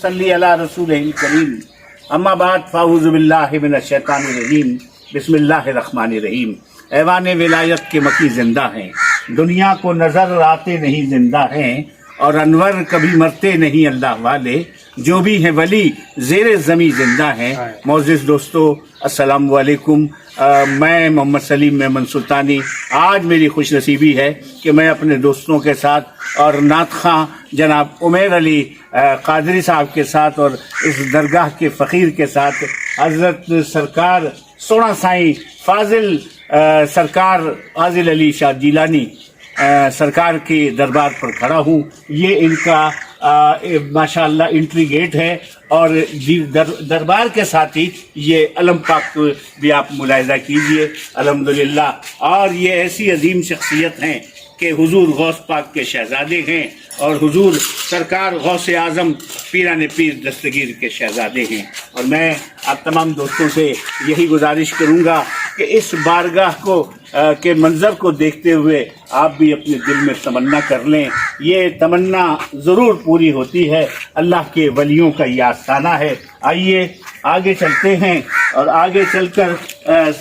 صلی علی رسول کریم اما بعد فاعوذ باللہ من الشیطان الرجیم بسم اللہ الرحمن الرحیم۔ ایوان ولایت کے مکی زندہ ہیں، دنیا کو نظر آتے نہیں زندہ ہیں، اور انور کبھی مرتے نہیں اللہ والے، جو بھی ہیں ولی زیر زمیں زندہ ہیں۔ معزز دوستو السلام علیکم، میں محمد سلیم میمن سلطانی۔ آج میری خوش نصیبی ہے کہ میں اپنے دوستوں کے ساتھ اور نعت خواں جناب عمیر علی قادری صاحب کے ساتھ اور اس درگاہ کے فقیر کے ساتھ حضرت سرکار سونا سائیں فاضل سرکار فاضل علی شاہ جیلانی سرکار کے دربار پر کھڑا ہوں۔ یہ ان کا ماشاءاللہ انٹری گیٹ ہے، اور دربار کے ساتھ ہی یہ علم پاک بھی آپ ملاحظہ کیجئے الحمدللہ۔ اور یہ ایسی عظیم شخصیت ہیں کہ حضور غوث پاک کے شہزادے ہیں، اور حضور سرکار غوث اعظم پیران پیر دستگیر کے شہزادے ہیں۔ اور میں آپ تمام دوستوں سے یہی گزارش کروں گا کہ اس بارگاہ کو کے منظر کو دیکھتے ہوئے آپ بھی اپنے دل میں تمنا کر لیں۔ یہ تمنا ضرور پوری ہوتی ہے، اللہ کے ولیوں کا یہ آستانہ ہے۔ آئیے آگے چلتے ہیں اور آگے چل کر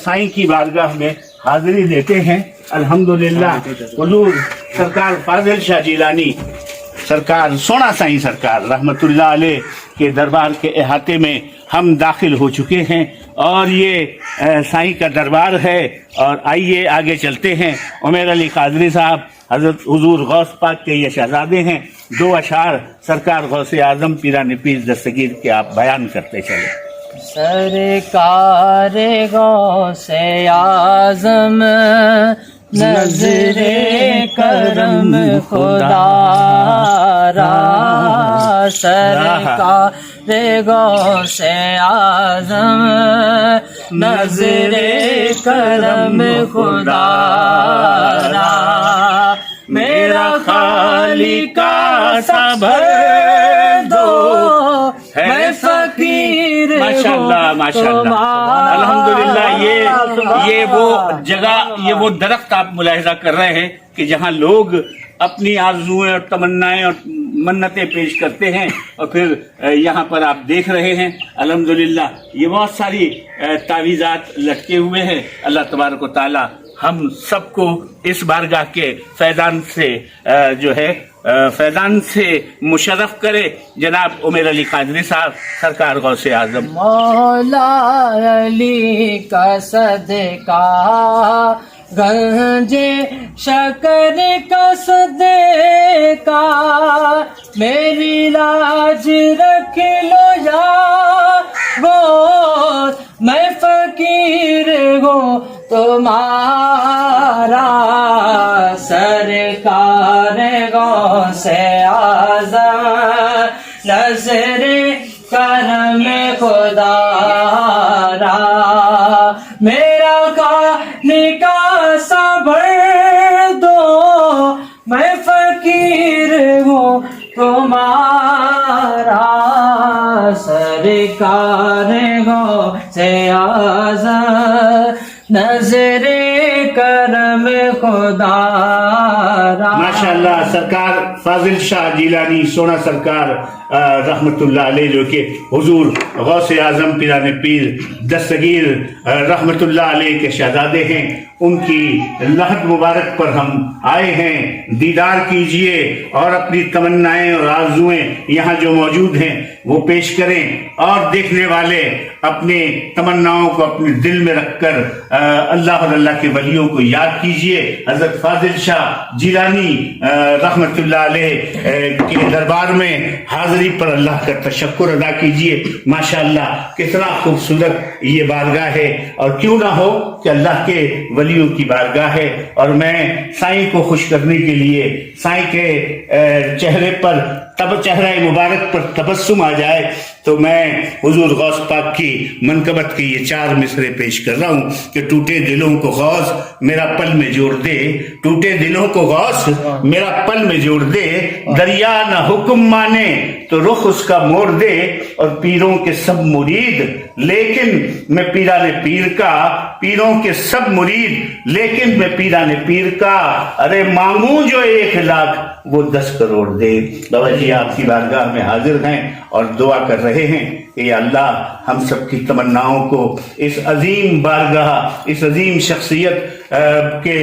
سائیں کی بارگاہ میں حاضری دیتے ہیں۔ الحمدللہ حضور سرکار فاضل شاہ جیلانی سرکار سونا سائیں سرکار رحمت اللہ علیہ کے دربار کے احاطے میں ہم داخل ہو چکے ہیں، اور یہ سائیں کا دربار ہے۔ اور آئیے آگے چلتے ہیں۔ عمیر علی قادری صاحب حضرت حضور غوث پاک کے یہ شہزادے ہیں۔ دو اشعار سرکار غوث اعظم پیران پیر دستگیر کے آپ بیان کرتے چلیں۔ سرکار غوث اعظم نظر کرم خدا را، سرکار غوث اعظم نظر کرم خدا را، میرا خالق صبر دو میں فقیر ماشاءاللہ ماشاءاللہ الحمدللہ۔ یہ وہ جگہ، یہ وہ درخت آپ ملاحظہ کر رہے ہیں کہ جہاں لوگ اپنی آرزوئیں اور تمنائیں اور منتیں پیش کرتے ہیں، اور پھر یہاں پر آپ دیکھ رہے ہیں الحمدللہ یہ بہت ساری تعویذات لٹکے ہوئے ہیں۔ اللہ تبارک و تعالی ہم سب کو اس بارگاہ کے فیضان سے جو ہے فیضان سے مشرف کرے۔ جناب عمیر علی قادری صاحب سرکار غوث اعظم۔ مولا علی کا صدقہ گنج شکر کا صدقہ، میری لاج رکھ لو یا غوث، میں فقیر ہوں تمہارا، سرکار غوث اعظم نظر کرم خدا را، میرا خالق صبر دو میں فقیر ہوں تمہارا، سرکار غوث اعظم نظر کرم خدا را۔ ماشاءاللہ سرکار فاضل شاہ جیلانی سونا سرکار رحمت اللہ علیہ، جو کہ حضور غوث اعظم پیران پیر دستگیر رحمت اللہ علیہ کے شہزادے ہیں، ان کی لحد مبارک پر ہم آئے ہیں۔ دیدار کیجئے اور اپنی تمنائیں اور آرزوئیں یہاں جو موجود ہیں وہ پیش کریں، اور دیکھنے والے اپنے تمناؤں کو اپنے دل میں رکھ کر اللہ اور اللہ کے ولیوں کو یاد کیجئے۔ حضرت فاضل شاہ جیلانی رحمت اللہ علیہ کے دربار میں حاضری پر اللہ کا تشکر ادا کیجئے۔ ماشاءاللہ کتنا خوبصورت یہ بارگاہ ہے، اور کیوں نہ ہو کہ اللہ کے ولیوں کی بارگاہ ہے۔ اور میں سائیں کو خوش کرنے کے لیے سائیں کے چہرے پر چہرہ مبارک پر تبسم آ جائے تو میں حضور غوث پاک کی منقبت کے یہ 4 مصرے پیش کر رہا ہوں کہ ٹوٹے دلوں کو غوث میرا پل میں جوڑ دے، ٹوٹے دلوں کو غوث میرا پل میں جوڑ دے، دریا نہ حکم مانے تو رخ اس کا موڑ دے، اور پیروں کے سب مرید لیکن میں پیران پیر کا، پیروں کے سب مرید لیکن میں پیران پیر کا، ارے مانگوں جو 1 لاکھ وہ 10 کروڑ دے۔ بابا جی آپ کی بارگاہ میں حاضر ہیں اور دعا کر رہے ہیں کہ یا اللہ ہم سب کی تمناؤں کو اس عظیم بارگاہ، اس عظیم شخصیت کے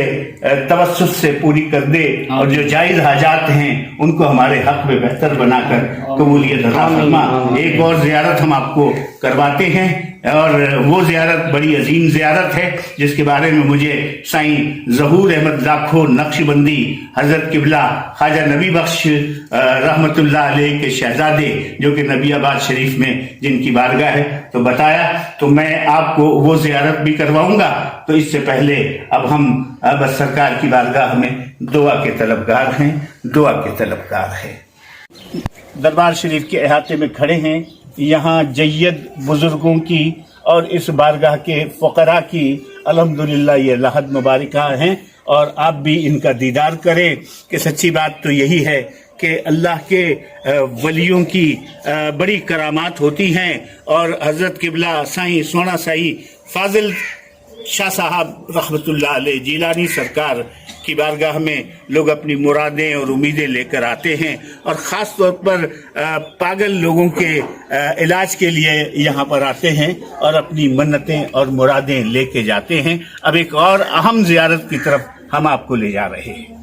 توسط سے پوری کر دے، اور جو جائز حاجات ہیں ان کو ہمارے حق میں بہتر بنا کر قبولیت عطا فرما۔ ایک اور زیارت ہم آپ کو کرواتے ہیں، اور وہ زیارت بڑی عظیم زیارت ہے جس کے بارے میں مجھے سائیں ظہور احمد لاکھو نقش بندی حضرت قبلہ خواجہ نبی بخش رحمت اللہ علیہ کے شہزادے، جو کہ نبی آباد شریف میں جن کی بارگاہ ہے، تو بتایا، تو میں آپ کو وہ زیارت بھی کرواؤں گا۔ تو اس سے پہلے اب ہم بس سرکار کی بارگاہ میں دعا کے طلبگار ہیں، دعا کے طلبگار ہیں۔ دربار شریف کے احاطے میں کھڑے ہیں، یہاں جید بزرگوں کی اور اس بارگاہ کے فقراء کی الحمدللہ یہ لحد مبارکہ ہیں، اور آپ بھی ان کا دیدار کریں کہ سچی بات تو یہی ہے کہ اللہ کے ولیوں کی بڑی کرامات ہوتی ہیں، اور حضرت قبلہ سائیں سونا سائی فاضل شاہ صاحب رحمت اللہ علیہ جیلانی سرکار کی بارگاہ میں لوگ اپنی مرادیں اور امیدیں لے کر آتے ہیں، اور خاص طور پر پاگل لوگوں کے علاج کے لیے یہاں پر آتے ہیں اور اپنی منتیں اور مرادیں لے کے جاتے ہیں۔ اب ایک اور اہم زیارت کی طرف ہم آپ کو لے جا رہے ہیں۔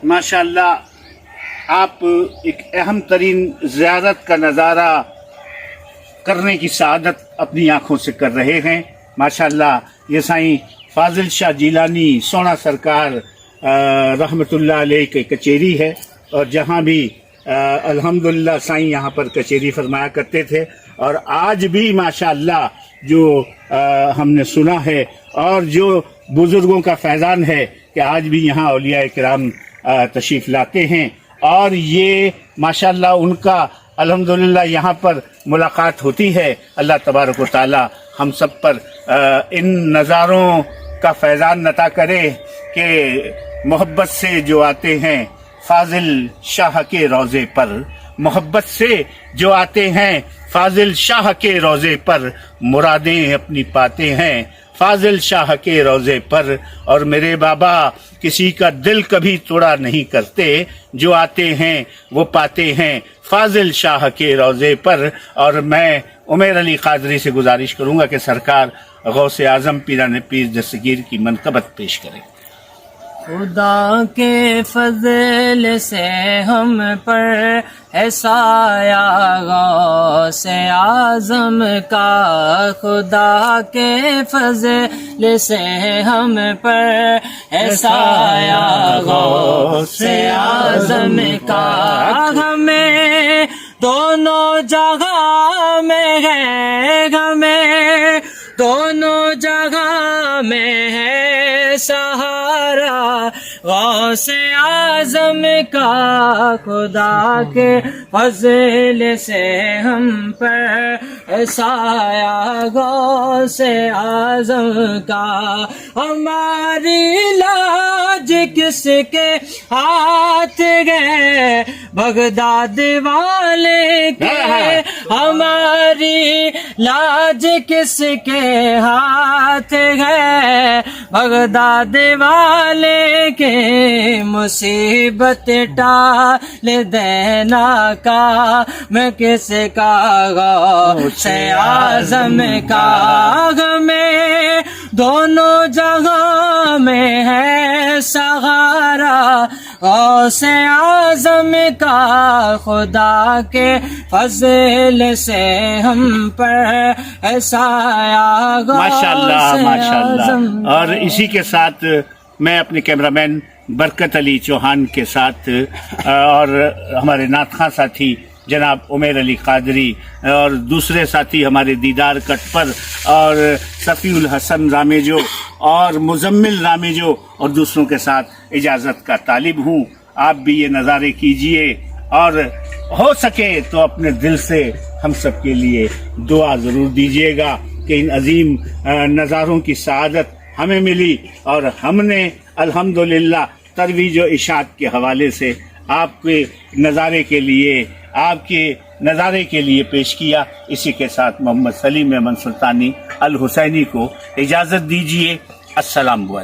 ماشاءاللہ آپ ایک اہم ترین زیارت کا نظارہ کرنے کی سعادت اپنی آنکھوں سے کر رہے ہیں۔ ماشاءاللہ یہ سائیں فاضل شاہ جیلانی سونا سرکار رحمت اللہ علیہ کی کچہری ہے، اور جہاں بھی الحمدللہ سائیں یہاں پر کچہری فرمایا کرتے تھے، اور آج بھی ماشاءاللہ جو ہم نے سنا ہے اور جو بزرگوں کا فیضان ہے کہ آج بھی یہاں اولیاء کرام تشریف لاتے ہیں، اور یہ ماشاءاللہ ان کا الحمدللہ یہاں پر ملاقات ہوتی ہے۔ اللہ تبارک و تعالی ہم سب پر ان نظاروں کا فیضان عطا کرے کہ محبت سے جو آتے ہیں فاضل شاہ کے روضے پر، محبت سے جو آتے ہیں فاضل شاہ کے روضے پر، مرادیں اپنی پاتے ہیں فاضل شاہ کے روضے پر، اور میرے بابا کسی کا دل کبھی توڑا نہیں کرتے، جو آتے ہیں وہ پاتے ہیں فاضل شاہ کے روضے پر۔ اور میں عمیر علی قادری سے گزارش کروں گا کہ سرکار غوث اعظم پیران پیر دستگیر کی منقبت پیش کریں۔ خدا کے فضل سے ہم پر ہے سایہ غوث اعظم کا، خدا کے فضل سے ہم پر ہے سایہ غوث اعظم کا، ہمیں دونوں جگہ میں ہے، ہمیں دونوں جگہ میں ہے سہارا غوث اعظم کا، خدا کے فضل سے ہم پر سایہ غوث اعظم کا، ہماری لاج لاج کس کے ہاتھ گئے بغداد والے کے ہماری لاج کس کے ہاتھ گئے بغداد والے کے مصیبت ٹال دینا کا میں کس کا غوث اعظم کا میں دونوں جگہ میں ہے سہارا غوث اعظم کا خدا کے فضل سے ہم پر ہے سایہ ماشاءاللہ غوث ماشاءاللہ. اعظم. اور اسی کے ساتھ میں اپنے کیمرامین برکت علی چوہان کے ساتھ اور ہمارے نعت خواں ساتھی جناب عمیر علی قادری اور دوسرے ساتھی ہمارے دیدار کٹپر اور صفی الحسن رامیجو اور مزمل رامیجو اور دوسروں کے ساتھ اجازت کا طالب ہوں. آپ بھی یہ نظارے کیجئے اور ہو سکے تو اپنے دل سے ہم سب کے لیے دعا ضرور دیجئے گا کہ ان عظیم نظاروں کی سعادت ہمیں ملی اور ہم نے الحمدللہ ترویج و اشاعت کے حوالے سے آپ کے نظارے کے لیے پیش کیا. اسی کے ساتھ محمد سلیم احمد سلطانی الحسینی کو اجازت دیجیے. السلام علیکم.